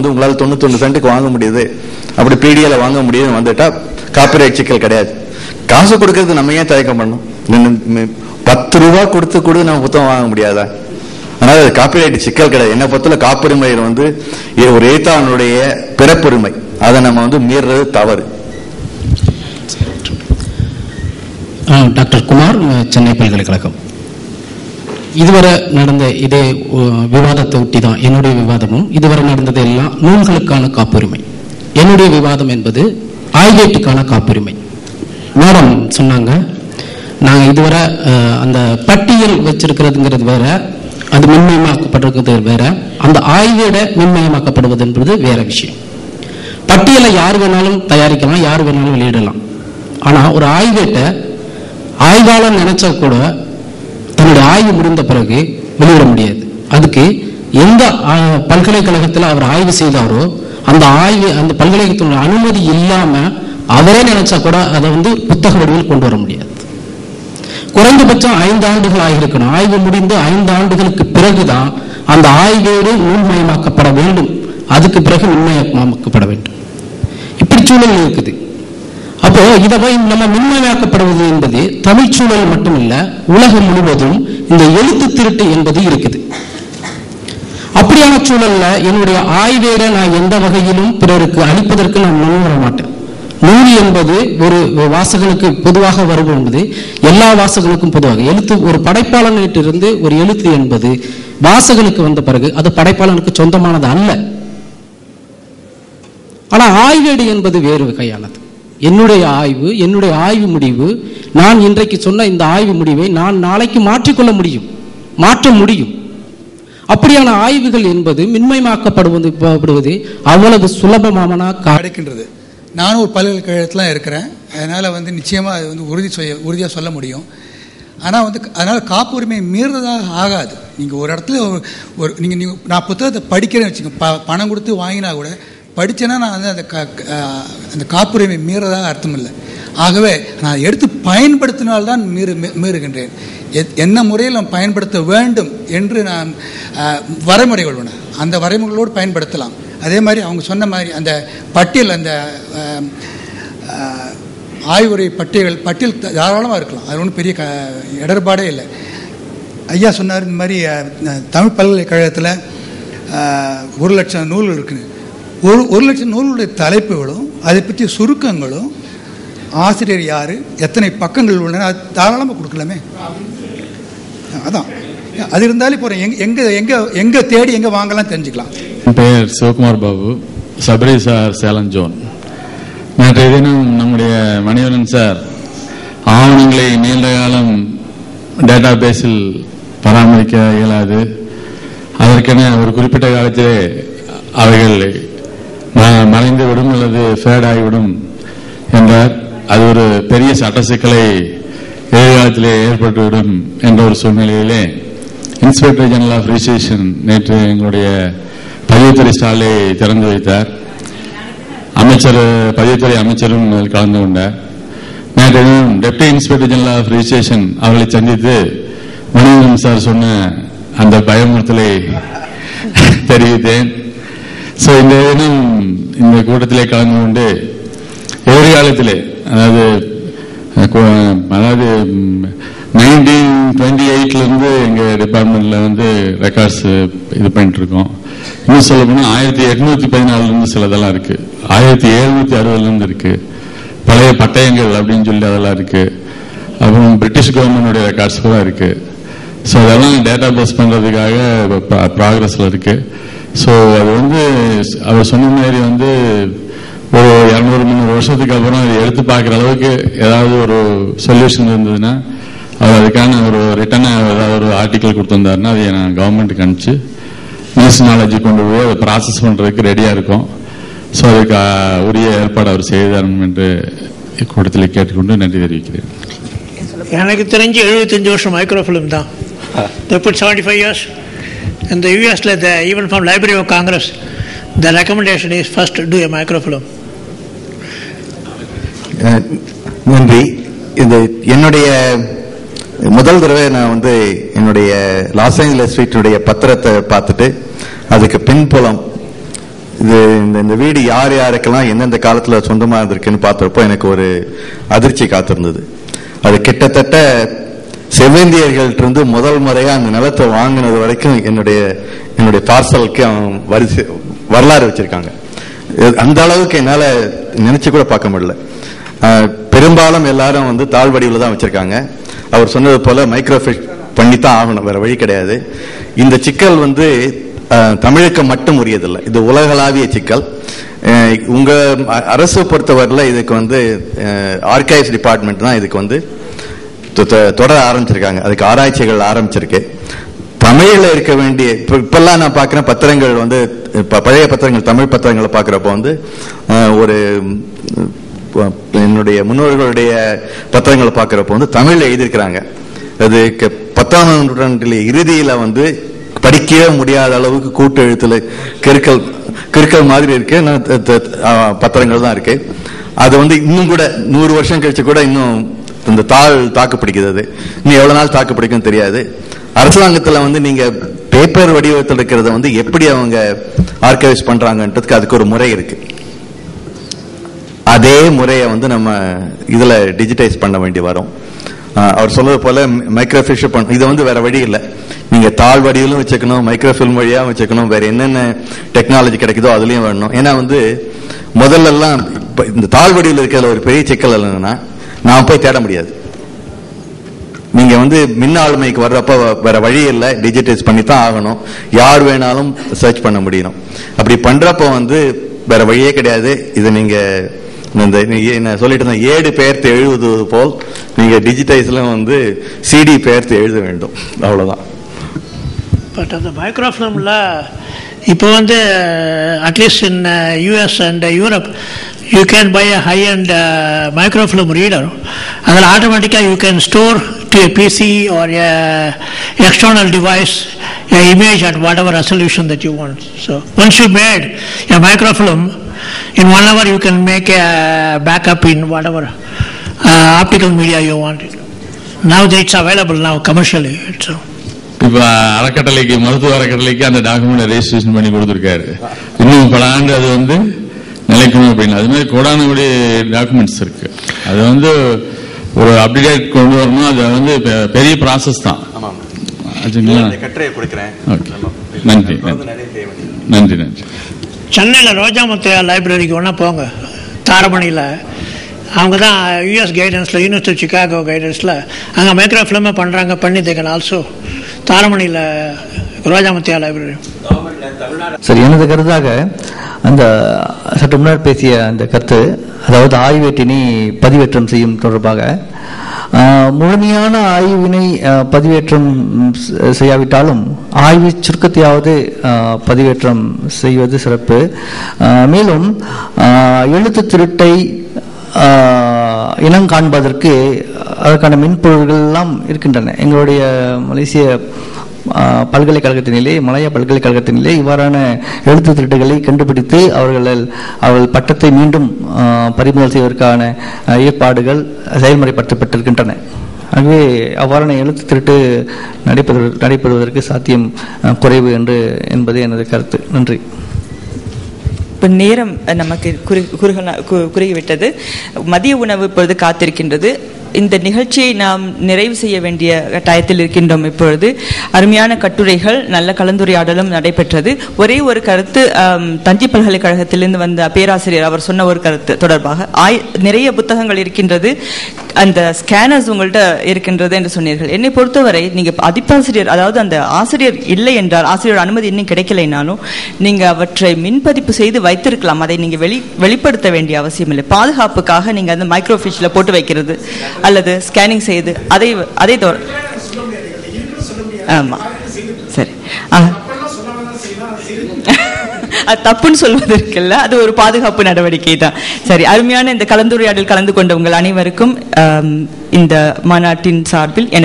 வந்து உங்களால் 91 சென்ட்டுக்கு வாங்க முடியுது, அப்படி பிடிஎல வாங்க முடியுதுன்னு வந்துட்டா காப்பிரைட் சிக்கல் கிடையாது. காசு கொடுக்கறது நம்ம ஏன் தயக்கம் பண்ணணும்? 10 ரூபா கொடுத்து கூட நம்ம புத்தகம் வாங்க முடியாதா? அதனால அது காப்பிரைட் சிக்கல் கிடையாது. என்ன பொறுத்தல காப்புரிமை வந்து ஒரு எழுத்தாளனுடைய பிறப்புரிமை, அதை நம்ம வந்து மீறது தவறு. டாக்டர் குமார், சென்னை பல்கலைக்கழகம். இதுவரை நடந்த இதே விவாதத்தை ஒட்டி தான் என்னுடைய விவாதமும். இதுவரை நடந்தது எல்லாம் நூல்களுக்கான காப்புரிமை. என்னுடைய விவாதம் என்பது ஆய்வேட்டுக்கான காப்புரிமை. மேடம் சொன்னாங்க, நாங்கள் இதுவரை அந்த பட்டியல் வச்சிருக்கிறதுங்கிறது வேற, அது மின்மயமாக்கப்படுறது வேற, அந்த ஆய்வேட மின்மயமாக்கப்படுவது என்பது வேற விஷயம். பட்டியலை யார் வேணாலும் தயாரிக்கலாம், யார் வேணாலும் வெளியிடலாம். ஆனால் ஒரு ஆய்வேட்டை ஆய்வாளர் நினைச்சா கூட தன்னுடைய ஆய்வு முடிந்த பிறகு வெளியிட முடியாது. அதுக்கு எந்த பல்கலைக்கழகத்தில் அவர் ஆய்வு செய்தாரோ அந்த ஆய்வு அந்த பல்கலைக்கழகத்தினுடைய அனுமதி இல்லாம அவரே நினைச்சா கூட அதை வந்து புத்தக வடிவில் கொண்டு வர முடியாது. குறைந்தபட்சம் 5 ஆண்டுகள் ஆகியிருக்கணும். ஆய்வு முடிந்து 5 ஆண்டுகளுக்கு பிறகுதான் அந்த ஆய்வேடு நூல்மயமாக்கப்பட வேண்டும். அதுக்கு பிறகு மின்மயமாக்கப்பட வேண்டும். இப்படி சூழல் இருக்குது. அப்போ இதை நம்ம மின்மயமாக்கப்படுவது என்பது தமிழ் சூழல் மட்டுமில்ல, உலகம் முழுவதும் இந்த எழுத்து திருட்டு என்பது இருக்குது. அப்படியான சூழல்ல என்னுடைய ஆய்வேட நான் எந்த வகையிலும் பிறருக்கு அளிப்பதற்கு நான் முன்வர மாட்டேன். நூல் என்பது ஒரு வாசகனுக்கு பொதுவாக வரும் என்பது எல்லா வாசகனுக்கும் பொதுவாக. எழுத்து ஒரு படைப்பாளனிட்டிருந்து ஒரு எழுத்து என்பது வாசகனுக்கு வந்த பிறகு அது படைப்பாளனுக்கு சொந்தமானது அல்ல. ஆனா ஆய்வேடு என்பது வேறு வகையானது. என்னுடைய ஆய்வு, என்னுடைய ஆய்வு முடிவு, நான் இன்றைக்கு சொன்ன இந்த ஆய்வு முடிவை நான் நாளைக்கு மாற்றிக்கொள்ள முடியும், மாற்ற முடியும். அப்படியான ஆய்வுகள் என்பது மின்மயமாக்கப்படுவது அவ்வளவு சுலபமான கிடைக்கின்றது. நானும் ஒரு பல்கலைக்கழகத்தில் இருக்கிறேன். அதனால் வந்து நிச்சயமாக அது வந்து உறுதியாக சொல்ல முடியும். ஆனால் வந்து அதனால் காப்புரிமை மீறுறதாக ஆகாது. நீங்கள் ஒரு இடத்துல ஒரு நீங்கள் நான் புத்தகத்தை படிக்கிறேன்னு வச்சுக்கோங்க, பணம் கொடுத்து வாங்கினா கூட படித்தேன்னா நான் வந்து அந்த காப்புரிமை மீறதாக அர்த்தம் இல்லை. ஆகவே நான் எடுத்து பயன்படுத்தினால்தான் மீறுகின்றேன். என்ன முறையில் நாம் பயன்படுத்த வேண்டும் என்று நான் வரைமுறைகள் உண்டு, அந்த வரைமுறைகளோடு பயன்படுத்தலாம். அதே மாதிரி அவங்க சொன்ன மாதிரி அந்த பட்டியல், அந்த ஆய்வுரை பட்டியல் தாராளமாக இருக்கலாம். அது ஒன்றும் பெரிய இடர்பாடே இல்லை. ஐயா சொன்னார் இந்த மாதிரி தமிழ் பல்கலைக்கழகத்தில் 1,00,000 நூல்கள் இருக்குன்னு. 1,00,000 நூலுடைய தலைப்புகளும் அதை பற்றிய சுருக்கங்களும் ஆசிரியர் யார், எத்தனை பக்கங்கள் உள்ளன, அது தாராளமாக கொடுக்கலாமே. அதான் அது இருந்தாலும் இப்போ எங்கே தேடி எங்கே வாங்கலாம் தெரிஞ்சுக்கலாம். என் பெயர் சிவகுமார் பாபு, சபரி சார், சேலம் ஜோன். நேற்றைய தினம் நம்முடைய மணிவண்ணன் சார் ஆவணங்களை நீண்ட காலம் டேட்டா பேஸில் பராமரிக்க இயலாது, அதற்கென ஒரு குறிப்பிட்ட காலத்திலே அவைகள் மறைந்து விடும் அல்லது ஃபேட் ஆகிவிடும் என்றார். அது ஒரு பெரிய சட்ட சிக்கலை எதிர்காலத்திலே ஏற்பட்டுவிடும் என்ற ஒரு சூழ்நிலையிலே இன்ஸ்பெக்டர் ஜெனரல் ஆஃப் ரிஜிஸ்ட்ரேஷன் நேற்று எங்களுடைய பதிவுத்துறை ஸ்டாலை திறந்து வைத்தார். பதிவுத்துறை அமைச்சரும் கலந்து கொண்டார். நேற்று deputy inspector general of registration அவர்களை சந்தித்து மணிவண்ணன் சார் சொன்ன அந்த பயமுறுத்தலை தெரிவித்தேன். ஸோ இந்த தினம் இந்த கூட்டத்திலே கலந்து கொண்டு எதிர்காலத்திலே அதாவது 1928 எங்க டிபார்ட்மெண்ட்ல வந்து ரெக்கார்ட்ஸ் இது பண்ணிட்டு இருக்கோம். இன்னும் சொல்ல போனா 1814 சிலதெல்லாம் இருக்கு, 1760 இருக்கு, பழைய பட்டயங்கள் அப்படின்னு சொல்லி அதெல்லாம் இருக்கு, அப்புறம் பிரிட்டிஷ் கவர்மெண்டோட ரெக்கார்ட்ஸ் கூட இருக்கு. ஸோ அதெல்லாம் டேட்டா பேஸ் பண்றதுக்காக ப்ராக்ரஸ்ல இருக்கு. ஸோ அது வந்து அவர் சொன்ன மாதிரி வந்து ஒரு 200-300 வருஷத்துக்கு அப்புறம் அதை எடுத்து பார்க்குற அளவுக்கு ஏதாவது ஒரு சொல்யூஷன் இருந்ததுன்னா அவர் அதுக்கான ஒரு ரிட்டர்னை ஏதாவது ஒரு ஆர்டிக்கல் கொடுத்துருந்தாருன்னா அதை நான் கவர்மெண்ட்டுக்கு அனுப்பிச்சு நியூஸ் நாலேஜ் கொண்டு போய் அதை ப்ராசஸ் பண்ணுறதுக்கு ரெடியாக இருக்கும். ஸோ அதுக்கு உரிய ஏற்பாடு அவர் செய்தார் என்று இக்கூட்டத்தில் கேட்டுக்கொண்டு நன்றி தெரிவிக்கிறேன். எனக்கு தெரிஞ்சு 75 வருஷம் மைக்ரோஃபிலிம் தான். They put 75 years. In the US, even from Library of Congress, the recommendation is first do a microfilm. நன்றி. இது என்னுடைய முதல் தடவை நான் வந்து என்னுடைய லாஸ் ஏஞ்சலஸ் ஸ்ட்ரீட்டுடைய பத்திரத்தை பார்த்துட்டு அதுக்கு பின்புலம் இந்த வீடு யார் யாருக்கெல்லாம் எந்தெந்த காலத்துல சொந்தமா இருந்திருக்குன்னு பார்த்தப்போ எனக்கு ஒரு அதிர்ச்சி காத்திருந்தது. அது கிட்டத்தட்ட செவேந்தியர்கள்ட்ட இருந்து முதல் முறையா அந்த நிலத்தை வாங்கினது வரைக்கும் என்னுடைய பார்சலுக்கு அவன் வரலாறு வச்சிருக்காங்க. அந்த அளவுக்கு என்னால நினைச்சு கூட பார்க்க முடியல. பெரும்பாலும் எல்லாரும் தாழ் வடிவில் தான் வச்சிருக்காங்க. அவர் சொன்னது போல மைக்ரோஃபிஷ் பண்ணித்தான் ஆகணும், வேற வழி கிடையாது. இந்த சிக்கல் தமிழுக்கு மட்டும் உரியதில்லை, இது உலகளாவிய சிக்கல். உங்க அரசு பொறுத்தவரையில் இதுக்கு ஆர்கைவ்ஸ் டிபார்ட்மெண்ட் தான் இதுக்கு தொடர ஆரம்பிச்சிருக்காங்க. அதுக்கு ஆராய்ச்சிகள் ஆரம்பிச்சிருக்கு. தமிழ்ல இருக்க வேண்டிய இப்பெல்லாம் நான் பாக்குறேன் பத்திரங்கள் பழைய பத்திரங்கள், தமிழ் பத்திரங்களை பாக்குறப்போ ஒரு என்னுடைய முன்னோர்களுடைய பத்திரங்களை பாக்குறப்போ தமிழ்ல எழுதியிருக்கிறாங்க. அது 10ஆம் நூற்றாண்டில் இறுதியில படிக்கவே முடியாத அளவுக்கு கூட்டு எழுத்துல கிறுக்கல் மாதிரி இருக்கு பத்திரங்கள் தான் இருக்கு. அது இன்னும் கூட 100 வருஷம் கழிச்சு கூட இன்னும் இந்த தாக்கு பிடிக்கிறது. இன்னும் எவ்வளவு நாள் தாக்கு பிடிக்கும் தெரியாது. அரசாங்கத்துல நீங்க பேப்பர் வடிவத்தில் இருக்கிறத எப்படி அவங்க ஆர்கைவ்ஸ் பண்றாங்கன்றதுக்கு அதுக்கு ஒரு முறை இருக்கு. அதே முறையை நம்ம இதுல டிஜிட்டைஸ் பண்ண வேண்டி வரும். அவர் சொல்றது போல மைக்ரோஃபிஷ் இது வேற வழி இல்லை. நீங்க தாழ் வடிவிலும் வச்சுக்கணும், மைக்ரோஃபில்ம் வழியா வச்சுக்கணும், வேற என்னென்ன டெக்னாலஜி கிடைக்குதோ அதுலயும் வேணும். ஏன்னா முதல்ல எல்லாம் இந்த தாழ் வடிவில் இருக்கிற ஒரு பெரிய சிக்கல் இல்லைன்னா நான் போய் தேட முடியாது. நீங்க மின் ஆளுமைக்கு வர்றப்ப வேற வழி இல்லை, டிஜிட்டைஸ் பண்ணித்தான் ஆகணும். யார் வேணாலும் சர்ச் பண்ண முடியணும். அப்படி பண்றப்ப வேற வழியே கிடையாது. இது நீங்க சொல்லிட்டு ஏடு பெயர்த்து எழுதுவது போல் நீங்க டிஜிட்டைஸ்ல சிடி பெயர்த்து எழுத வேண்டும், அவ்வளவுதான். பட் அந்த மைக்ரோஃபிலிம்ல இப்போ at least in US and Europe you can buy a high-end microfilm reader. அதில் ஆட்டோமேட்டிக்காக you can store to a PC or a external device a image at whatever resolution that you want. So once you made a microfilm, in 1 hour you can make a backup in whatever optical media you want. Now it's available now commercially. So இப்ப அறக்கட்டளைக்கு, மருத்துவ அறக்கட்டளைக்கு அந்த document registration பண்ணி கொடுத்துருக்காரு. இன்னும் பல ஆண்டு அது நிலைக்கணும் அப்படின்னு. அது மாதிரி கோடானோட டாக்குமெண்ட்ஸ் இருக்கு. அது ஒரு அப்டேட் கொண்டு வரணும். அது பெரிய ப்ராசஸ் தான். நன்றி நன்றி நன்றி. சென்னையில் ரோஜாமுத்தையா லைப்ரரிக்கு ஒன்றா போங்க, தாரமணியில். அவங்க தான் யூஎஸ் கைடன்ஸில், யூனிவர்சிட்டி ஆஃப் சிகாகோ கைடன்ஸில் அங்கே மைக்ரோஃபிலிமே பண்ணுறாங்க. பண்ணி தேக்கன் ஆல்சோ தாரமணியில் ரோஜாமுத்தையா லைப்ரரி. சரி, எனது கருத்தாக அந்த சற்று முன்னர் பேசிய அந்த கருத்து, அதாவது ஆய்வேட்டினை பதிவேற்றம் செய்யும் தொடர்பாக முழுமையான ஆய்வினை பதிவேற்றம் செய்யாவிட்டாலும் ஆய்வு சுருக்கத்தையாவது பதிவேற்றம் செய்வது சிறப்பு. மேலும் எழுத்து திருட்டை இனம் காண்பதற்கு அதற்கான மென்பொருள்கள் எல்லாம் இருக்கின்றன. எங்களுடைய மலேசிய பல்கலைக்கழகத்தினிலே, மலாயா பல்கலைக்கழகத்தினிலே இவ்வாறான எழுத்து திருட்டுகளை கண்டுபிடித்து அவர்கள் பட்டத்தை மீண்டும் பறிமுதல் செய்வதற்கான ஏற்பாடுகள் செயல்முறைப்படுத்தப்பட்டிருக்கின்றன. ஆகவே அவ்வாறான எழுத்து திருட்டு நடைபெறுவதற்கு சாத்தியம் குறைவு என்பது எனது கருத்து. நன்றி. இப்போ நேரம் நமக்கு குறுகிவிட்டது. மதிய உணவு இப்பொழுது காத்திருக்கின்றது. இந்த நிகழ்ச்சியை நாம் நிறைவு செய்ய வேண்டிய கட்டாயத்தில் இருக்கின்றோம். இப்பொழுது அருமையான கட்டுரைகள், நல்ல கலந்துரையாடலும் நடைபெற்றது. ஒரே ஒரு கருத்து, தஞ்சை பல்கலைக்கழகத்திலிருந்து வந்த பேராசிரியர் அவர் சொன்ன ஒரு கருத்து தொடர்பாக, நிறைய புத்தகங்கள் இருக்கின்றது, அந்த ஸ்கேனர்ஸ் உங்கள்கிட்ட இருக்கின்றது என்று சொன்னீர்கள். என்னை பொறுத்தவரை நீங்கள் பதிப்பாசிரியர், அதாவது அந்த ஆசிரியர் இல்லை என்றால், ஆசிரியர் அனுமதி இன்னும் கிடைக்கலைனாலும் நீங்கள் அவற்றை மின்பதிப்பு செய்து வைத்திருக்கலாம். அதை நீங்கள் வெளிப்படுத்த வேண்டிய அவசியம் இல்லை. பாதுகாப்புக்காக நீங்கள் அந்த மைக்ரோஃபிஷில் போட்டு வைக்கிறது அல்லது ஸ்கேனிங் செய்து அதை ஆமா சரி, அது தப்புன்னு சொல்வதற்கில்ல, அது ஒரு பாதுகாப்பு நடவடிக்கை தான். சரி, அருமையான இந்த கலந்துரையாடல் கலந்து கொண்ட உங்கள் அனைவருக்கும் இந்த மாநாட்டின் சார்பில் எனது